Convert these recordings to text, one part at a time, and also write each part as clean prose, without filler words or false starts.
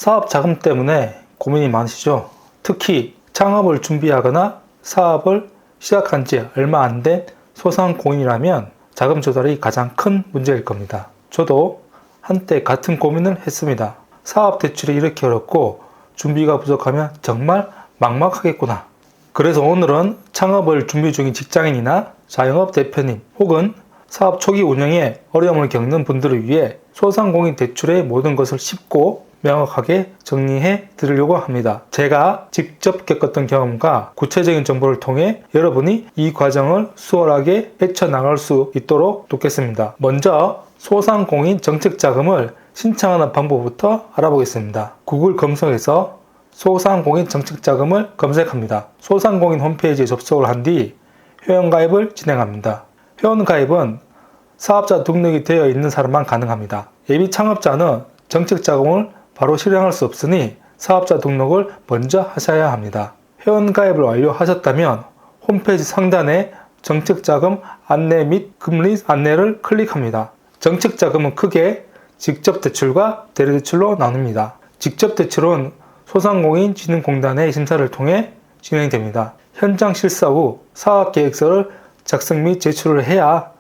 사업 자금 때문에 고민이 많으시죠? 특히 창업을 준비하거나 사업을 시작한 지 얼마 안 된 소상공인이라면 자금 조달이 가장 큰 문제일 겁니다. 저도 한때 같은 고민을 했습니다. 사업 대출이 이렇게 어렵고 준비가 부족하면 정말 막막하겠구나. 그래서 오늘은 창업을 준비 중인 직장인이나 자영업 대표님 혹은 사업 초기 운영에 어려움을 겪는 분들을 위해 소상공인 대출의 모든 것을 쉽고 명확하게 정리해 드리려고 합니다. 제가 직접 겪었던 경험과 구체적인 정보를 통해 여러분이 이 과정을 수월하게 헤쳐나갈 수 있도록 돕겠습니다. 먼저 소상공인 정책자금을 신청하는 방법부터 알아보겠습니다. 구글 검색에서 소상공인 정책자금을 검색합니다. 소상공인 홈페이지에 접속을 한 뒤 회원가입을 진행합니다. 회원가입은 사업자 등록이 되어 있는 사람만 가능합니다. 예비 창업자는 정책자금을 바로 실행할 수 없으니 사업자 등록을 먼저 하셔야 합니다. 회원가입을 완료하셨다면 홈페이지 상단에 정책자금 안내 및 금리 안내를 클릭합니다. 정책자금은 크게 직접대출과 대리대출로 나눕니다. 직접대출은 소상공인진흥공단의 심사를 통해 진행됩니다. 현장 실사 후 사업계획서를 작성 및 제출을 해야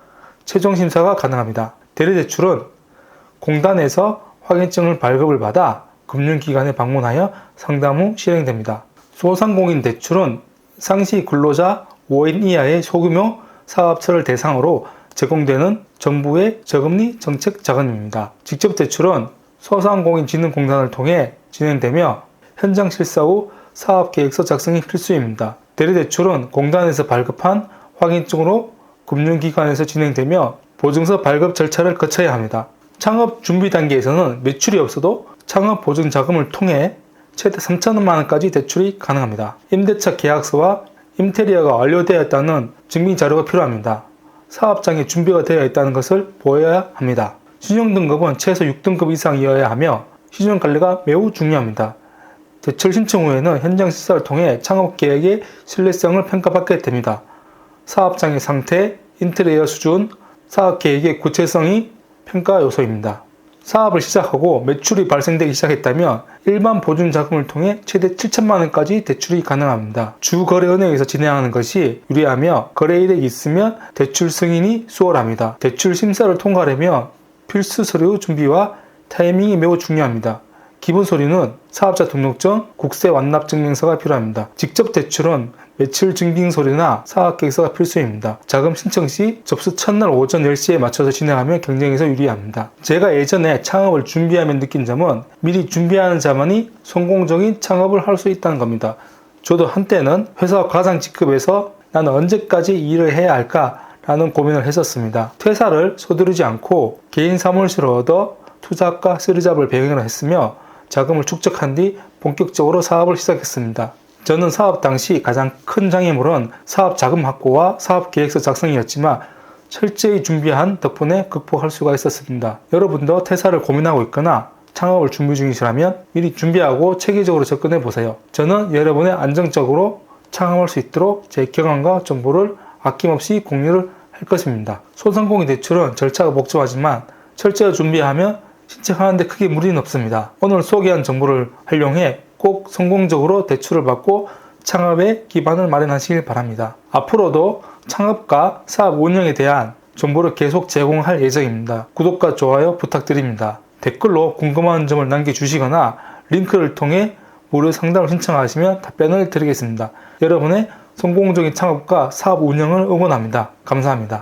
최종 심사가 가능합니다. 대리대출은 공단에서 확인증을 발급을 받아 금융기관에 방문하여 상담 후 실행됩니다. 소상공인 대출은 상시 근로자 5인 이하의 소규모 사업체를 대상으로 제공되는 정부의 저금리 정책 자금입니다. 직접 대출은 소상공인진흥공단을 통해 진행되며 현장 실사 후 사업계획서 작성이 필수입니다. 대리대출은 공단에서 발급한 확인증으로 금융기관에서 진행되며 보증서 발급 절차를 거쳐야 합니다. 창업 준비 단계에서는 매출이 없어도 창업 보증 자금을 통해 최대 3천만 원까지 대출이 가능합니다. 임대차 계약서와 인테리어가 완료되었다는 증빙 자료가 필요합니다. 사업장에 준비가 되어 있다는 것을 보여야 합니다. 신용등급은 최소 6등급 이상이어야 하며 신용관리가 매우 중요합니다. 대출 신청 후에는 현장 실사를 통해 창업 계획의 신뢰성을 평가받게 됩니다. 사업장의 상태, 인테리어 수준, 사업 계획의 구체성이 평가 요소입니다. 사업을 시작하고 매출이 발생되기 시작했다면 일반 보증 자금을 통해 최대 7천만 원까지 대출이 가능합니다. 주거래은행에서 진행하는 것이 유리하며 거래 이력이 있으면 대출 승인이 수월합니다. 대출 심사를 통과하려면 필수 서류 준비와 타이밍이 매우 중요합니다. 기본 서류는 사업자 등록증, 국세 완납 증명서가 필요합니다. 직접 대출은 매출 증빙 서류나 사업계획서가 필수입니다. 자금 신청 시 접수 첫날 오전 10시에 맞춰서 진행하면 경쟁에서 유리합니다. 제가 예전에 창업을 준비하며 느낀 점은 미리 준비하는 자만이 성공적인 창업을 할 수 있다는 겁니다. 저도 한때는 회사 과장 직급에서 나는 언제까지 일을 해야 할까? 라는 고민을 했었습니다. 퇴사를 서두르지 않고 개인 사무실을 얻어 투자과 쓰리잡을 병행을 했으며 자금을 축적한 뒤 본격적으로 사업을 시작했습니다. 저는 사업 당시 가장 큰 장애물은 사업 자금 확보와 사업 계획서 작성이었지만 철저히 준비한 덕분에 극복할 수가 있었습니다. 여러분도 퇴사를 고민하고 있거나 창업을 준비 중이시라면 미리 준비하고 체계적으로 접근해 보세요. 저는 여러분의 안정적으로 창업할 수 있도록 제 경험과 정보를 아낌없이 공유를 할 것입니다. 소상공인 대출은 절차가 복잡하지만 철저히 준비하면 신청하는데 크게 무리는 없습니다. 오늘 소개한 정보를 활용해 꼭 성공적으로 대출을 받고 창업의 기반을 마련하시길 바랍니다. 앞으로도 창업과 사업 운영에 대한 정보를 계속 제공할 예정입니다. 구독과 좋아요 부탁드립니다. 댓글로 궁금한 점을 남겨주시거나 링크를 통해 무료 상담을 신청하시면 답변을 드리겠습니다. 여러분의 성공적인 창업과 사업 운영을 응원합니다. 감사합니다.